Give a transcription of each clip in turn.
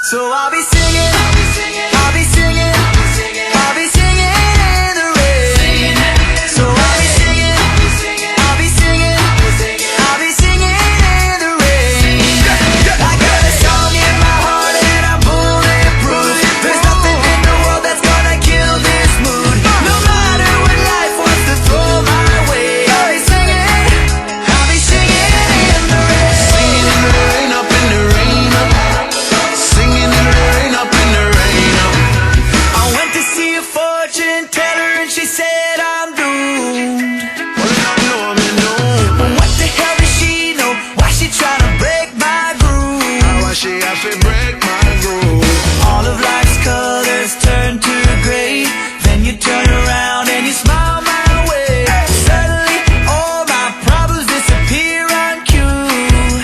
So I'll be singing, I'll be singing, I'll be singing in the rain. So I'll be singing, I'll be singing, I'll be singing in the rain. I got a song in my heart and I'm bulletproof. There's nothing in the world that's gonna kill this mood. No matter what life wants to throw my way, I'll be singing in the rain. Singing in the rain, up in the rain, up. Singing in the rain, up in the rain, up. I went to see a fortune teller and she said I'm doomed. But what the hell does she know? Why she tryna break my groove? Why she have to break my groove? All of life's colors turn to gray. Then you turn around and you smile my way. Suddenly all my problems disappear on cue.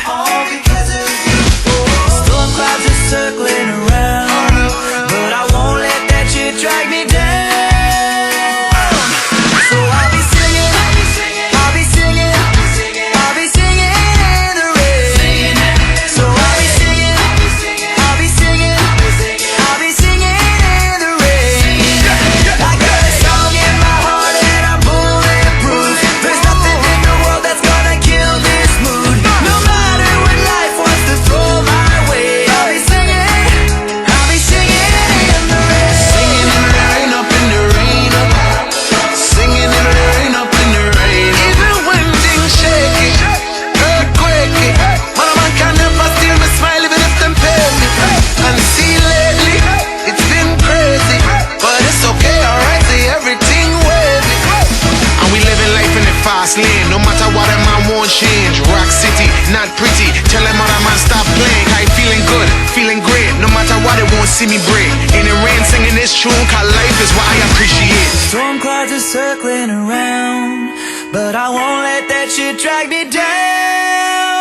All because of you. Storm clouds are circling around, but I won't let that shit drag me down. So I'll be singing, I'll be singing, I'll be singing in the rain. So I'll be singing, I'll be singing, I'll be singing in the rain. I got a song in my heart and I'm bulletproof. There's nothing in the world that's gonna kill this mood. No matter what life wants to throw my way, I'll be singing in the rain. Singing in the rain, up in the rain, up. Singing in the rain, up in the rain. Even when things shake it, earthquake it. Man, a man can never steal my smile even if them pay me. And see lately, it's been crazy, but it's okay, alright. See everything wavy. And we living life in the fast lane. No matter what, a man won't change. Rock City, not pretty. Tell them other man stop playing. I feeling good, feeling great. No matter what, they won't see me break. In the rain, singing this tune, 'cause life is what I appreciate. Storm clouds are circling around, but I won't let that shit drag me down.